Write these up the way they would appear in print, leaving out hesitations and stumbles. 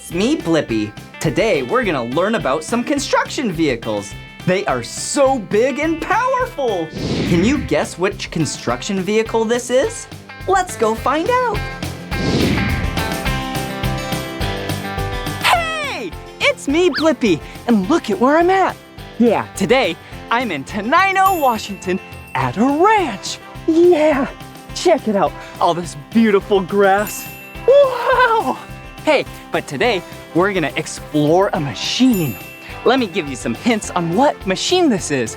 It's me, Blippi. Today, we're gonna learn about some construction vehicles. They are so big and powerful. Can you guess which construction vehicle this is? Let's go find out. Hey, it's me, Blippi, and look at where I'm at. Yeah, today, I'm in Tenino, Washington at a ranch. Yeah, check it out, all this beautiful grass. Wow! Hey, but today, we're gonna explore a machine. Let me give you some hints on what machine this is.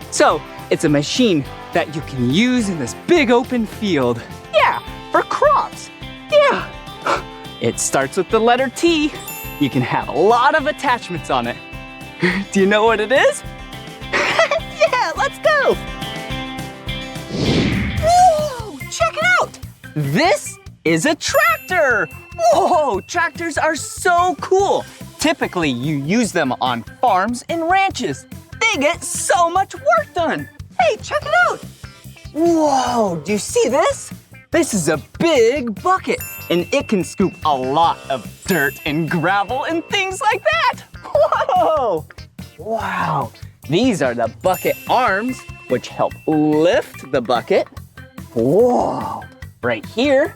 So, it's a machine that you can use in this big open field. Yeah, for crops. Yeah. It starts with the letter T. You can have a lot of attachments on it. Do you know what it is? Yeah, let's go. Whoa, check it out. This is a tractor. Whoa, tractors are so cool. Typically, you use them on farms and ranches. They get so much work done. Hey, check it out. Whoa, do you see this? This is a big bucket, and it can scoop a lot of dirt and gravel and things like that. Whoa, wow. These are the bucket arms, which help lift the bucket. Whoa, right here,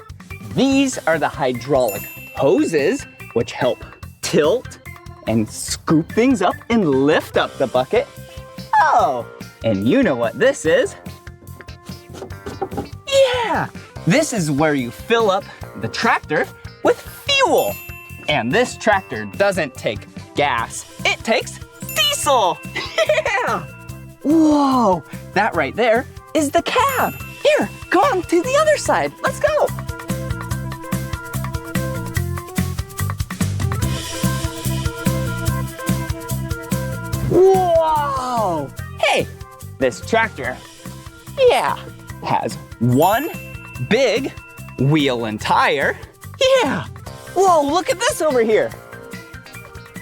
these are the hydraulic hoses, which help tilt and scoop things up and lift up the bucket. Oh, and you know what this is? Yeah, this is where you fill up the tractor with fuel. And this tractor doesn't take gas, it takes diesel. Yeah! Whoa, that right there is the cab. Here, go on to the other side. Let's go. Whoa! Hey, this tractor, yeah, has one big wheel and tire. Yeah. Whoa, look at this over here.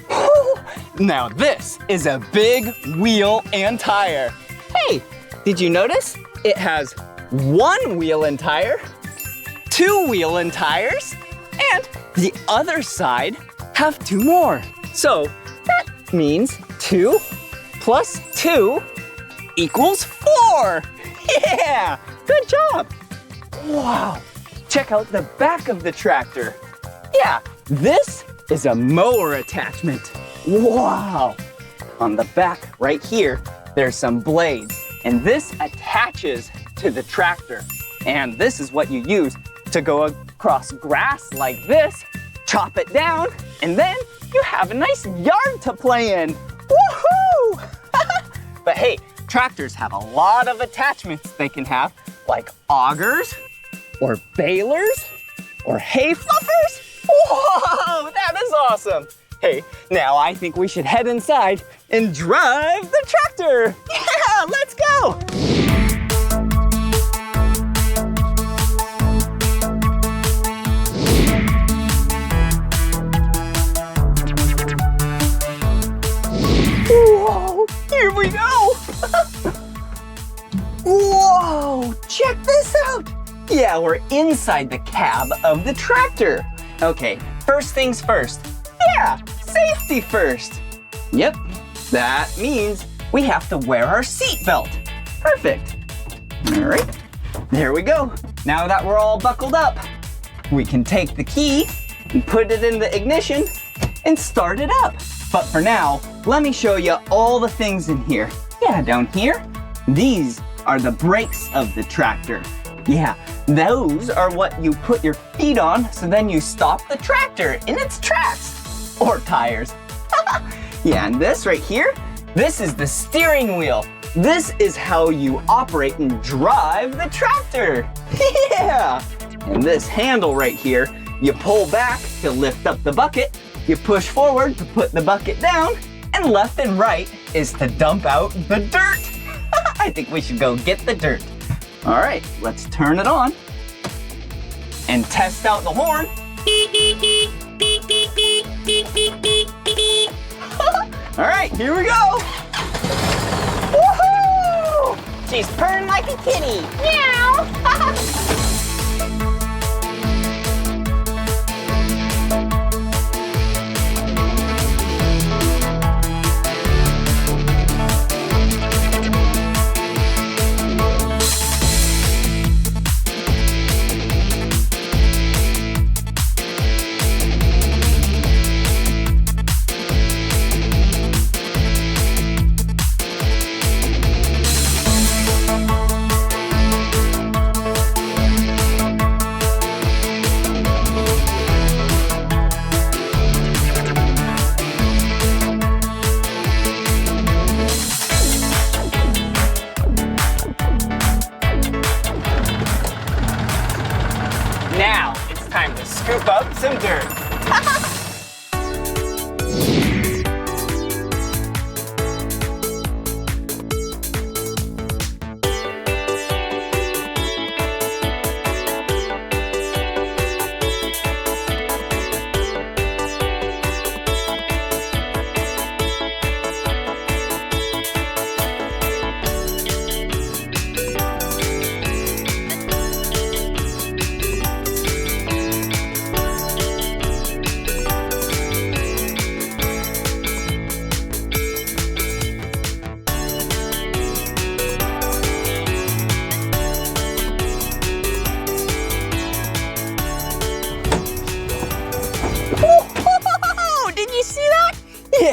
Whew. Now this is a big wheel and tire. Hey, did you notice? It has one wheel and tire, two wheel and tires, and the other side have two more. So that means 2 plus 2 equals 4. Yeah, good job. Wow, check out the back of the tractor. Yeah, this is a mower attachment. Wow. On the back right here, there's some blades, and this attaches to the tractor. And this is what you use to go across grass like this, chop it down, and then you have a nice yard to play in. Woohoo! But hey, tractors have a lot of attachments they can have, like augers, or balers, or hay fluffers. Whoa, that is awesome. Hey, now I think we should head inside and drive the tractor. Yeah, let's go. Whoa, here we go. Whoa, check this out. Yeah, we're inside the cab of the tractor. Okay, first things first. Yeah, safety first. Yep, that means we have to wear our seatbelt. Perfect. All right, there we go. Now that we're all buckled up, we can take the key and put it in the ignition and start it up. But for now, let me show you all the things in here. Yeah, down here, these are the brakes of the tractor. Yeah, those are what you put your feet on, so then you stop the tractor in its tracks. Or tires. Yeah, and this right here, this is the steering wheel. This is how you operate and drive the tractor. Yeah! And this handle right here, you pull back to lift up the bucket, you push forward to put the bucket down, and left and right is to dump out the dirt. I think we should go get the dirt. All right, let's turn it on and test out the horn. All right, here we go. Woohoo! She's purring like a kitty. Meow.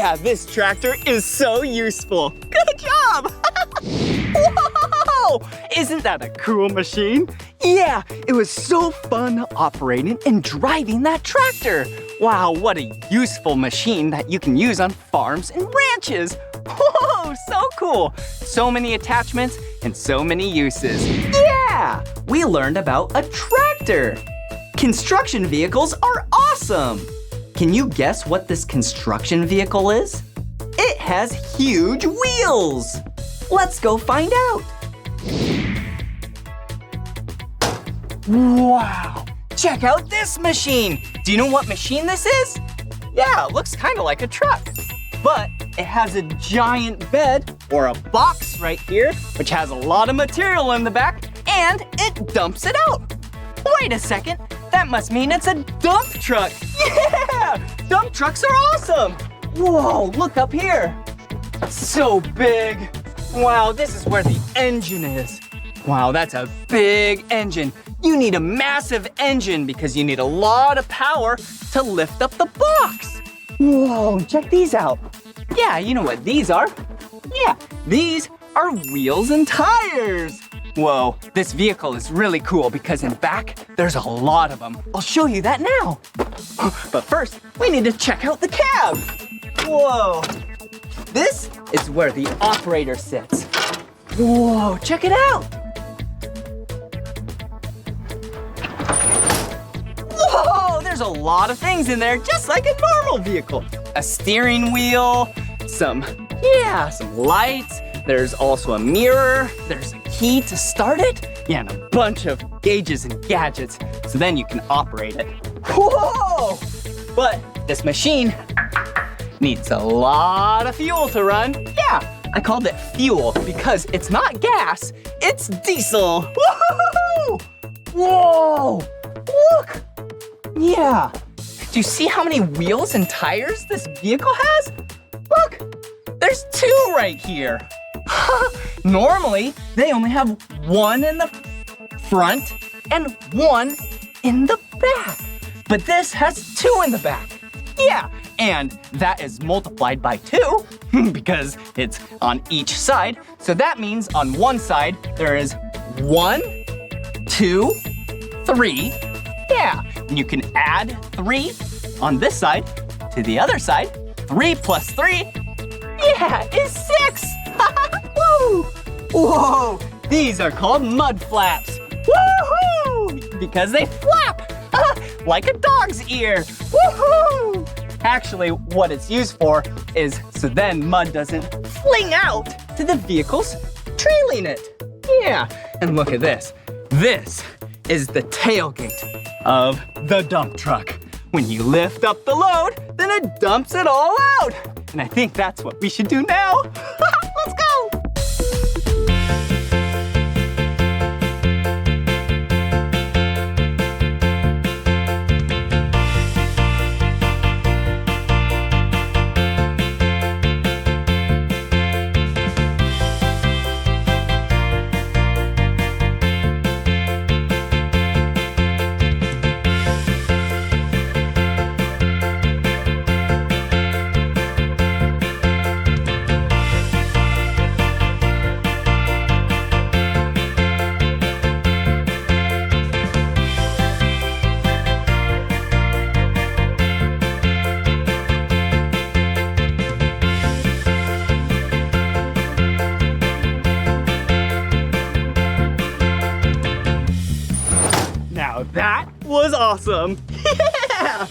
Yeah, this tractor is so useful. Good job! Whoa! Isn't that a cool machine? Yeah, it was so fun operating and driving that tractor. Wow, what a useful machine that you can use on farms and ranches. Whoa, so cool. So many attachments and so many uses. Yeah, we learned about a tractor. Construction vehicles are awesome. Can you guess what this construction vehicle is? It has huge wheels. Let's go find out. Wow, check out this machine. Do you know what machine this is? Yeah, it looks kind of like a truck, but it has a giant bed or a box right here, which has a lot of material in the back, and it dumps it out. Wait a second, that must mean it's a dump truck. Yeah, dump trucks are awesome. Whoa, look up here. So big. Wow, this is where the engine is. Wow, that's a big engine. You need a massive engine because you need a lot of power to lift up the box. Whoa, check these out. Yeah, you know what these are. Yeah, these are wheels and tires. Whoa, this vehicle is really cool because in back, there's a lot of them. I'll show you that now. But first, we need to check out the cab. Whoa, this is where the operator sits. Whoa, check it out. Whoa, there's a lot of things in there, just like a normal vehicle. A steering wheel, some lights. There's also a mirror. There's a key to start it. Yeah, and a bunch of gauges and gadgets, so then you can operate it. Whoa! But this machine needs a lot of fuel to run. Yeah, I called it fuel because it's not gas, it's diesel. Woohoo! Whoa! Look! Yeah. Do you see how many wheels and tires this vehicle has? Look, there's 2 right here. Normally, they only have 1 in the front and 1 in the back. But this has 2 in the back. Yeah, and that is multiplied by 2 because it's on each side. So that means on one side, there is 1, 2, 3. Yeah, and you can add 3 on this side to the other side. 3 plus 3, yeah, is 6. Woo! Whoa, these are called mud flaps. Woohoo! Because they flap like a dog's ear. Woohoo! Actually, what it's used for is so then mud doesn't fling out to the vehicles trailing it. Yeah, and look at this. This is the tailgate of the dump truck. When you lift up the load, then it dumps it all out. And I think that's what we should do now. Let's go. That was awesome. Yeah!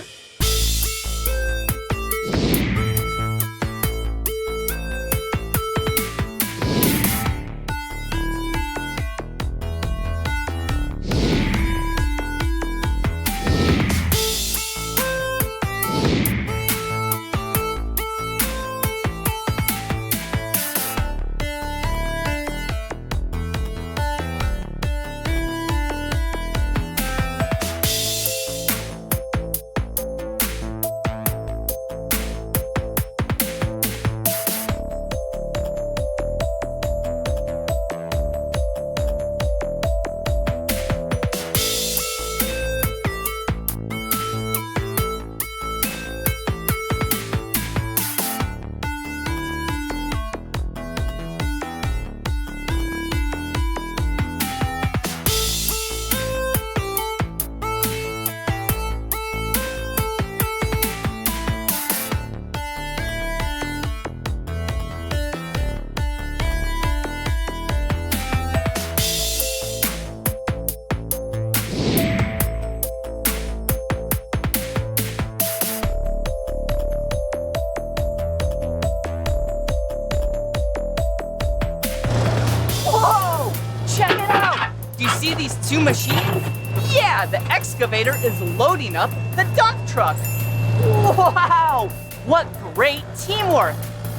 these two machines? Yeah, the excavator is loading up the dump truck. Wow, what great teamwork.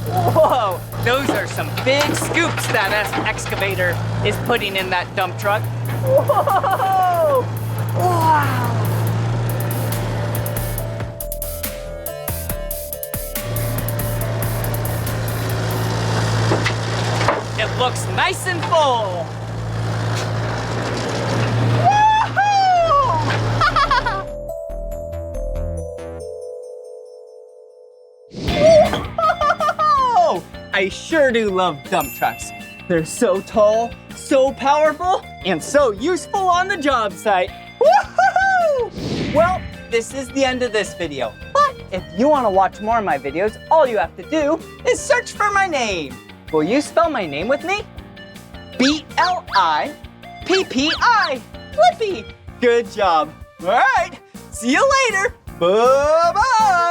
Whoa, those are some big scoops that excavator is putting in that dump truck. Whoa, wow. It looks nice and full. Whoa! I sure do love dump trucks. They're so tall, so powerful, and so useful on the job site. Woohoo! Well, this is the end of this video. But if you want to watch more of my videos, all you have to do is search for my name. Will you spell my name with me? B-L-I-P-P-I. Blippi. Good job. All right. See you later. Bye-bye.